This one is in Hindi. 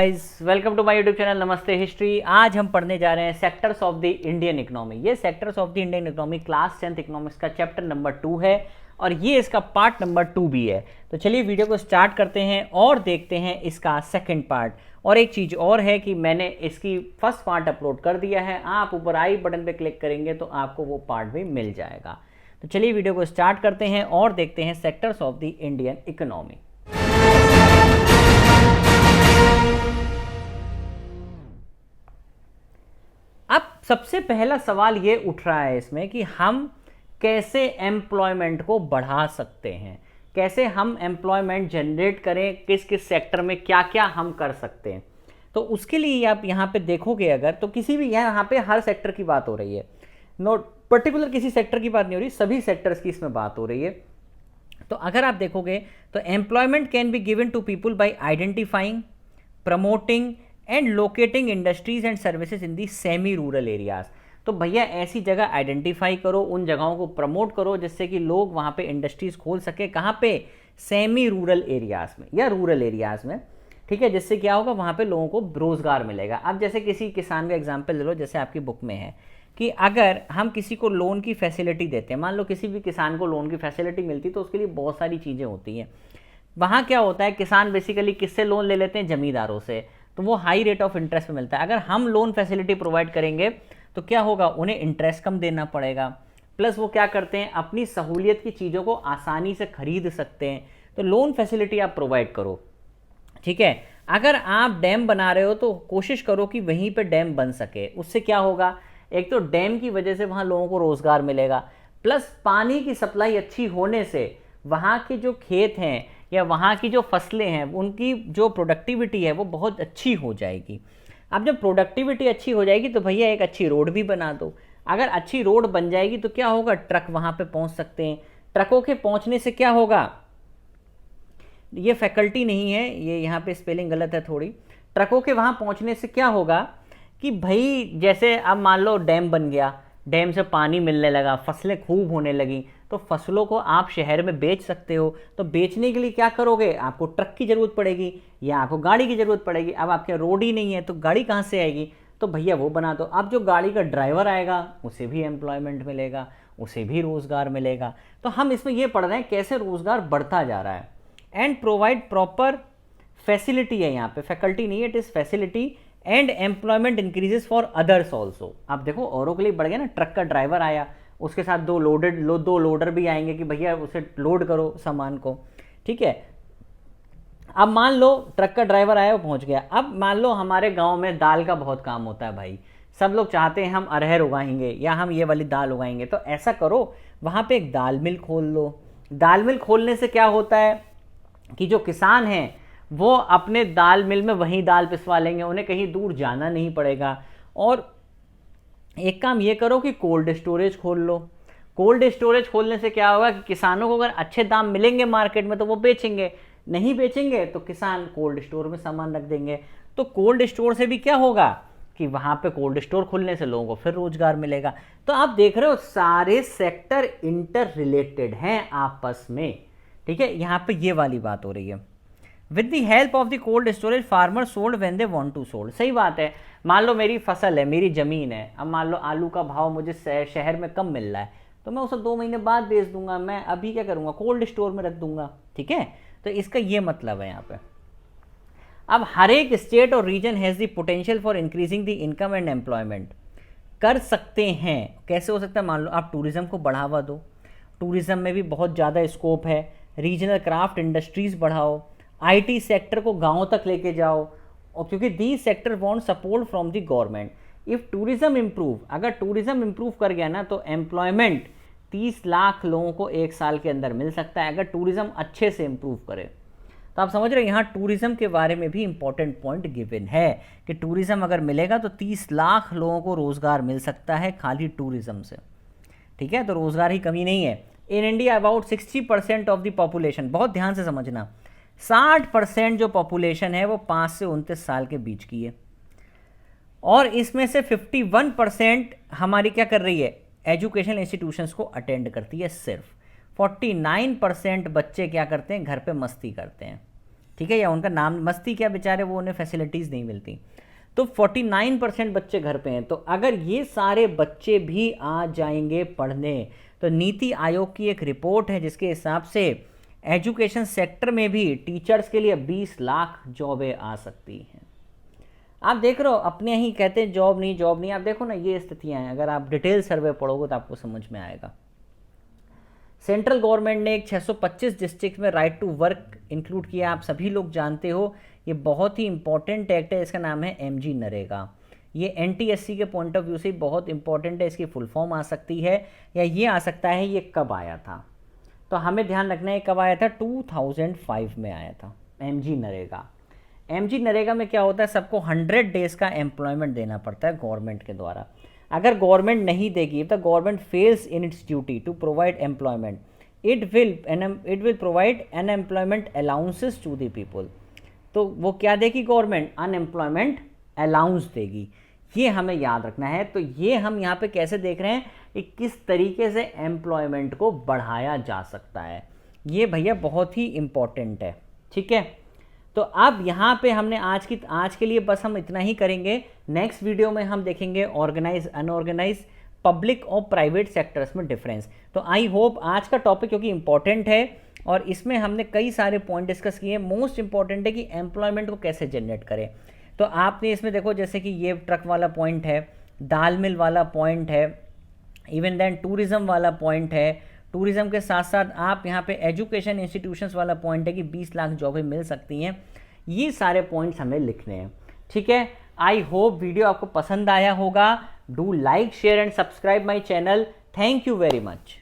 Guys, welcome to my YouTube channel Namaste History. आज हम पढ़ने जा रहे हैं sectors of the Indian economy. ये sectors of the Indian economy class 10th economics का चैप्टर नंबर 2 है और ये इसका पार्ट नंबर 2 भी है। तो चलिए वीडियो को स्टार्ट करते हैं और देखते हैं इसका सेकंड पार्ट। और एक चीज़ और है कि मैंने इसकी फर्स्ट पार्ट अपलोड कर दिया है, आप ऊपर आई बटन पर क्लिक करेंगे तो आपको वो पार्ट भी मिल जाएगा। तो चलिए वीडियो को स्टार्ट करते हैं और देखते हैं sectors of the Indian economy. अब सबसे पहला सवाल ये उठ रहा है इसमें कि हम कैसे एम्प्लॉयमेंट को बढ़ा सकते हैं, कैसे हम एम्प्लॉयमेंट जनरेट करें, किस किस सेक्टर में क्या क्या हम कर सकते हैं। तो उसके लिए आप यहाँ पे देखोगे अगर तो किसी भी यहाँ पे हर सेक्टर की बात हो रही है, नोट पर्टिकुलर किसी सेक्टर की बात नहीं हो रही, सभी सेक्टर्स की इसमें बात हो रही है। तो अगर आप देखोगे तो employment can be given to people by identifying, promoting and locating industries and services in the semi rural areas. तो भैया ऐसी जगह आइडेंटिफाई करो, उन जगहों को प्रमोट करो जिससे कि लोग वहाँ पे इंडस्ट्रीज खोल सके। कहाँ पे? सेमी रूरल एरियाज में या रूरल एरियाज में, ठीक है। जिससे क्या होगा, वहाँ पे लोगों को रोजगार मिलेगा। अब जैसे किसी किसान का एग्जाम्पल ले लो, जैसे आपकी बुक में है कि अगर हम किसी को लोन की फैसिलिटी देते हैं, मान लो किसी भी किसान को लोन की फैसिलिटी मिलती है तो उसके लिए बहुत सारी चीज़ें होती हैं। वहाँ क्या होता है, किसान बेसिकली किससे लोन ले लेते हैं? जमींदारों से। तो वो हाई रेट ऑफ इंटरेस्ट पे मिलता है। अगर हम लोन फैसिलिटी प्रोवाइड करेंगे तो क्या होगा, उन्हें इंटरेस्ट कम देना पड़ेगा, प्लस वो क्या करते हैं, अपनी सहूलियत की चीज़ों को आसानी से खरीद सकते हैं। तो लोन फैसिलिटी आप प्रोवाइड करो, ठीक है। अगर आप डैम बना रहे हो तो कोशिश करो कि वहीं पे डैम बन सके। उससे क्या होगा, एक तो डैम की वजह से वहाँ लोगों को रोजगार मिलेगा, प्लस पानी की सप्लाई अच्छी होने से वहाँ के जो खेत हैं या वहाँ की जो फसलें हैं उनकी जो प्रोडक्टिविटी है वो बहुत अच्छी हो जाएगी। अब जब प्रोडक्टिविटी अच्छी हो जाएगी तो भैया एक अच्छी रोड भी बना दो। अगर अच्छी रोड बन जाएगी तो क्या होगा, ट्रक वहाँ पे पहुँच सकते हैं। ट्रकों के पहुँचने से क्या होगा, ये फैकल्टी नहीं है, ये यहाँ पे स्पेलिंग गलत है थोड़ी। ट्रकों के वहाँ पहुँचने से क्या होगा कि भाई जैसे अब मान लो डैम बन गया, डैम से पानी मिलने लगा, फसलें खूब होने लगी, तो फसलों को आप शहर में बेच सकते हो। तो बेचने के लिए क्या करोगे, आपको ट्रक की ज़रूरत पड़ेगी या आपको गाड़ी की ज़रूरत पड़ेगी। अब आपके रोड ही नहीं है तो गाड़ी कहाँ से आएगी, तो भैया वो बना दो। अब जो गाड़ी का ड्राइवर आएगा उसे भी एम्प्लॉयमेंट मिलेगा, उसे भी रोज़गार मिलेगा। तो हम इसमें ये पढ़ रहे हैं कैसे रोज़गार बढ़ता जा रहा है। एंड प्रोवाइड प्रॉपर फैसिलिटी है, यहाँ पे फैकल्टी नहीं है, it is facility. And employment increases for others also. आप देखो औरों के लिए बढ़ गया ना, ट्रक का ड्राइवर आया, उसके साथ दो लोडर भी आएंगे कि भैया उसे लोड करो सामान को, ठीक है। अब मान लो ट्रक का ड्राइवर आया, वो पहुंच गया। अब मान लो हमारे गांव में दाल का बहुत काम होता है भाई, सब लोग चाहते हैं हम अरहर उगाएंगे या हम ये वाली दाल उगाएंगे। तो ऐसा करो, वहाँ पे एक दाल मिल खोल लो। दाल मिल खोलने से क्या होता है कि जो किसान हैं वो अपने दाल मिल में वहीं दाल पिसवा लेंगे, उन्हें कहीं दूर जाना नहीं पड़ेगा। और एक काम ये करो कि कोल्ड स्टोरेज खोल लो। कोल्ड स्टोरेज खोलने से क्या होगा कि किसानों को अगर अच्छे दाम मिलेंगे मार्केट में तो वो बेचेंगे, नहीं बेचेंगे तो किसान कोल्ड स्टोर में सामान रख देंगे। तो कोल्ड स्टोर से भी क्या होगा कि वहाँ पे कोल्ड स्टोर खुलने से लोगों को फिर रोजगार मिलेगा। तो आप देख रहे हो सारे सेक्टर इंटर रिलेटेड हैं आपस में, ठीक है। यहाँ पे ये वाली बात हो रही है। With the help of the cold storage farmer sold when they want to sold. सही बात है। मान लो मेरी फसल है, मेरी ज़मीन है, अब मान लो आलू का भाव मुझे शहर में कम मिल रहा है तो मैं उसे 2 महीने बाद बेच दूंगा। मैं अभी क्या करूँगा, कोल्ड स्टोर में रख दूंगा, ठीक है। तो इसका ये मतलब है यहाँ पे। अब हर एक स्टेट और region has the potential for increasing the income and employment. कर सकते हैं, कैसे हो सकता है, मान लो आप टूरिज़्म को बढ़ावा दो, टूरिज़्म में भी बहुत ज़्यादा स्कोप है। रीजनल क्राफ्ट इंडस्ट्रीज़ बढ़ाओ, आईटी सेक्टर को गाँव तक लेके जाओ, और क्योंकि the sector want support from the government. If tourism improve, अगर टूरिज़्म इम्प्रूव कर गया ना तो एम्प्लॉयमेंट 30 लाख लोगों को 1 साल के अंदर मिल सकता है, अगर टूरिज़्म अच्छे से इम्प्रूव करे। तो आप समझ रहे हैं यहाँ टूरिज़्म के बारे में भी इंपॉर्टेंट पॉइंट गिवन है कि टूरिज़्म अगर मिलेगा तो 30 लाख लोगों को रोज़गार मिल सकता है खाली टूरिज़्म से, ठीक है। तो रोज़गार ही कमी नहीं है। In India about 60% of the population, बहुत ध्यान से समझना, 60% जो पॉपुलेशन है वो 5 से 29 साल के बीच की है। और इसमें से 51% हमारी क्या कर रही है, एजुकेशनल इंस्टीट्यूशंस को अटेंड करती है सिर्फ। 49% बच्चे क्या करते हैं, घर पे मस्ती करते हैं, ठीक है, या उनका नाम मस्ती क्या बेचारे, वो उन्हें फैसिलिटीज़ नहीं मिलती। तो 49% बच्चे घर पे हैं। तो अगर ये सारे बच्चे भी आ जाएंगे पढ़ने, तो नीति आयोग की एक रिपोर्ट है जिसके हिसाब से एजुकेशन सेक्टर में भी टीचर्स के लिए 20 लाख जॉबें आ सकती हैं। आप देख रहे हो, अपने ही कहते हैं जॉब नहीं जॉब नहीं, आप देखो ना ये स्थितियां हैं। अगर आप डिटेल सर्वे पढ़ोगे तो आपको समझ में आएगा। सेंट्रल गवर्नमेंट ने एक 625 डिस्ट्रिक्ट में राइट टू वर्क इंक्लूड किया। आप सभी लोग जानते हो ये बहुत ही इंपॉर्टेंट एक्ट है, इसका नाम है एमजी नरेगा। ये एनटीएससी के पॉइंट ऑफ व्यू से बहुत इंपॉर्टेंट है। इसकी फुल फॉर्म आ सकती है या ये आ सकता है ये कब आया था, तो हमें ध्यान रखना है कब आया था। 2005 में आया था एमजी नरेगा। एमजी नरेगा में क्या होता है, सबको 100 डेज का एम्प्लॉयमेंट देना पड़ता है गवर्नमेंट के द्वारा। अगर गवर्नमेंट नहीं देगी, तो government fails in its duty to provide employment, it will provide unemployment allowances to the people. तो वो क्या देगी गवर्नमेंट, अनएम्प्लॉयमेंट अलाउंस देगी। ये हमें याद रखना है। तो ये हम यहाँ पे कैसे देख रहे हैं कि किस तरीके से एम्प्लॉयमेंट को बढ़ाया जा सकता है, ये भैया बहुत ही इंपॉर्टेंट है। ठीक है, तो अब यहाँ पे हमने आज के लिए बस हम इतना ही करेंगे। नेक्स्ट वीडियो में हम देखेंगे ऑर्गेनाइज अनऑर्गेनाइज पब्लिक और प्राइवेट सेक्टर्स में डिफरेंस। तो आई होप आज का टॉपिक क्योंकि इंपॉर्टेंट है और इसमें हमने कई सारे पॉइंट डिस्कस किए। मोस्ट इंपॉर्टेंट है कि एम्प्लॉयमेंट को कैसे जनरेट करें। तो आपने इसमें देखो जैसे कि ये ट्रक वाला पॉइंट है, दाल मिल वाला पॉइंट है, इवन देन टूरिज्म वाला पॉइंट है। टूरिज्म के साथ साथ आप यहाँ पे एजुकेशन इंस्टीट्यूशंस वाला पॉइंट है कि 20 लाख जॉबें मिल सकती हैं। ये सारे पॉइंट्स हमें लिखने हैं। ठीक है, आई होप वीडियो आपको पसंद आया होगा। Do like share and subscribe my channel. Thank you very much.